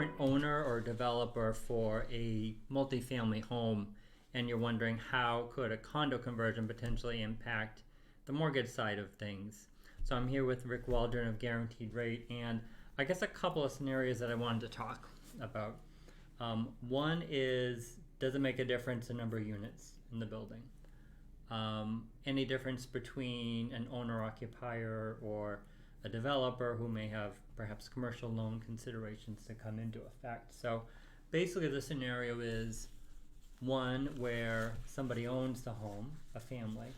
an owner or developer for a multifamily home and you're wondering how could a condo conversion potentially impact the mortgage side of things. So I'm here with Rick Waldron of Guaranteed Rate, and I guess a couple of scenarios that I wanted to talk about. One is, does it make a difference the number of units in the building? Any difference between an owner-occupier or a developer who may have perhaps commercial loan considerations to come into effect. So basically the scenario is one where somebody owns the home, a family,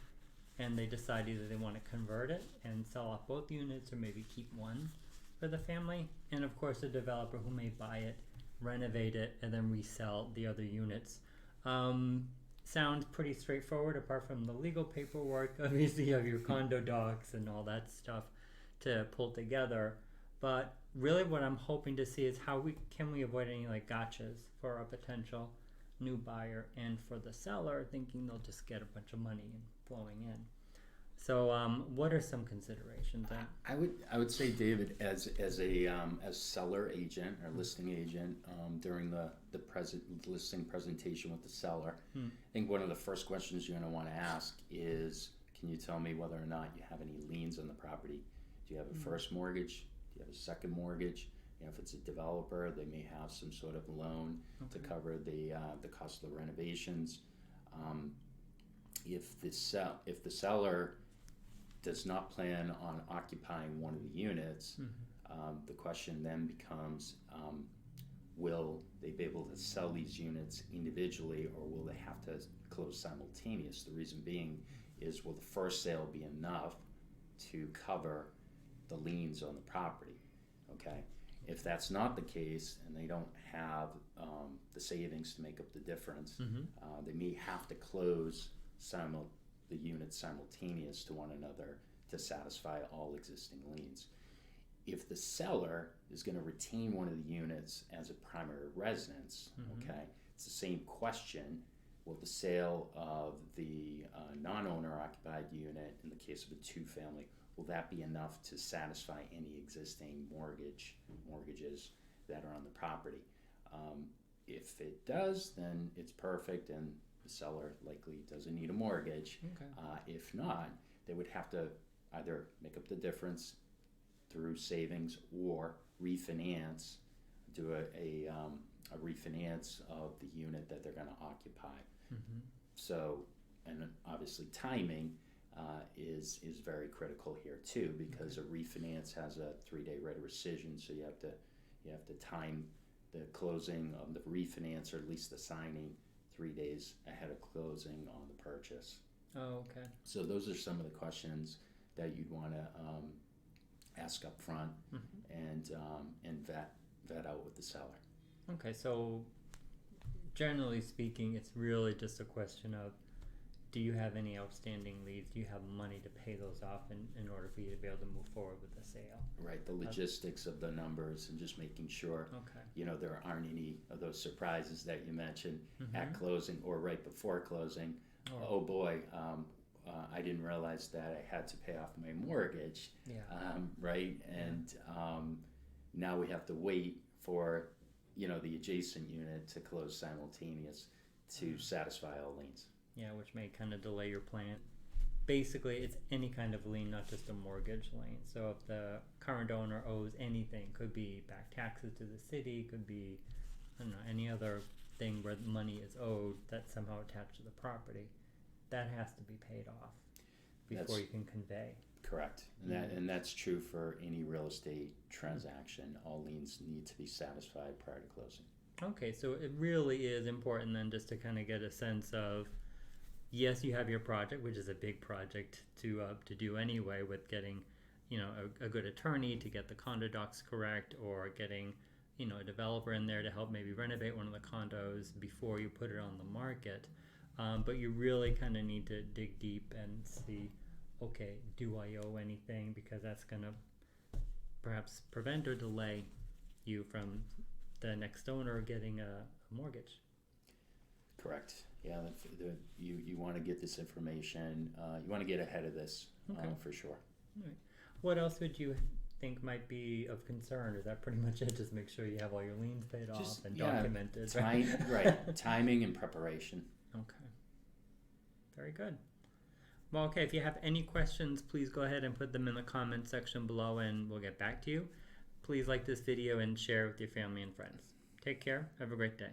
and they decide either they want to convert it and sell off both units or maybe keep one for the family. And of course a developer who may buy it, renovate it, and then resell the other units. Sounds pretty straightforward apart from the legal paperwork. Obviously you have your condo docs and all that stuff to pull together, but really what I'm hoping to see is how can we avoid any like gotchas for a potential new buyer and for the seller thinking they'll just get a bunch of money and flowing in. So what are some considerations? I would say, David, as seller agent or listing agent during the listing presentation with the seller, I think one of the first questions you're going to want to ask is, can you tell me whether or not you have any liens on the property? Do you have a first mortgage? Do you have a second mortgage? If it's a developer, they may have some sort of loan to cover the cost of the renovations. If the seller does not plan on occupying one of the units, the question then becomes, will they be able to sell these units individually, or will they have to close simultaneous? The reason being is, will the first sale be enough to cover the liens on the property? Okay. If that's not the case and they don't have the savings to make up the difference, they may have to close the units simultaneous to one another to satisfy all existing liens. If the seller is going to retain one of the units as a primary residence, okay, it's the same question. Will the sale of the non-owner occupied unit, in the case of a two-family, will that be enough to satisfy any existing mortgages that are on the property? If it does, then it's perfect, and the seller likely doesn't need a mortgage. If not, they would have to either make up the difference through savings or refinance, do a refinance of the unit that they're going to occupy. So, and obviously timing is very critical here too, because a refinance has a 3-day right of rescission, so you have to time the closing of the refinance, or at least the signing, 3 days ahead of closing on the purchase. Oh, okay. So those are some of the questions that you'd want to ask up front and vet out with the seller. Okay, so generally speaking, it's really just a question of, do you have any outstanding liens? Do you have money to pay those off in order for you to be able to move forward with the sale? Right, the logistics of the numbers and just making sure, there aren't any of those surprises that you mentioned at closing or right before closing. Oh boy, I didn't realize that I had to pay off my mortgage, right? And now we have to wait for, the adjacent unit to close simultaneous to satisfy all liens. Yeah, which may kind of delay your plan. Basically, it's any kind of lien, not just a mortgage lien. So if the current owner owes anything, could be back taxes to the city, could be, I don't know, any other thing where money is owed that's somehow attached to the property, that has to be paid off before you can convey. Correct. And that's true for any real estate transaction. All liens need to be satisfied prior to closing. Okay, so it really is important then just to kind of get a sense of, yes, you have your project, which is a big project to do anyway, with getting, a good attorney to get the condo docs correct, or getting, a developer in there to help maybe renovate one of the condos before you put it on the market. But you really kind of need to dig deep and see, okay, do I owe anything? Because that's going to perhaps prevent or delay you from the next owner getting a mortgage. Correct. Yeah, you want to get this information. You want to get ahead of this for sure. All right. What else would you think might be of concern? Is that pretty much it? Just make sure you have all your liens paid off and yeah, documented. right, timing and preparation. Okay. Very good. Well, okay, if you have any questions, please go ahead and put them in the comments section below and we'll get back to you. Please like this video and share with your family and friends. Take care. Have a great day.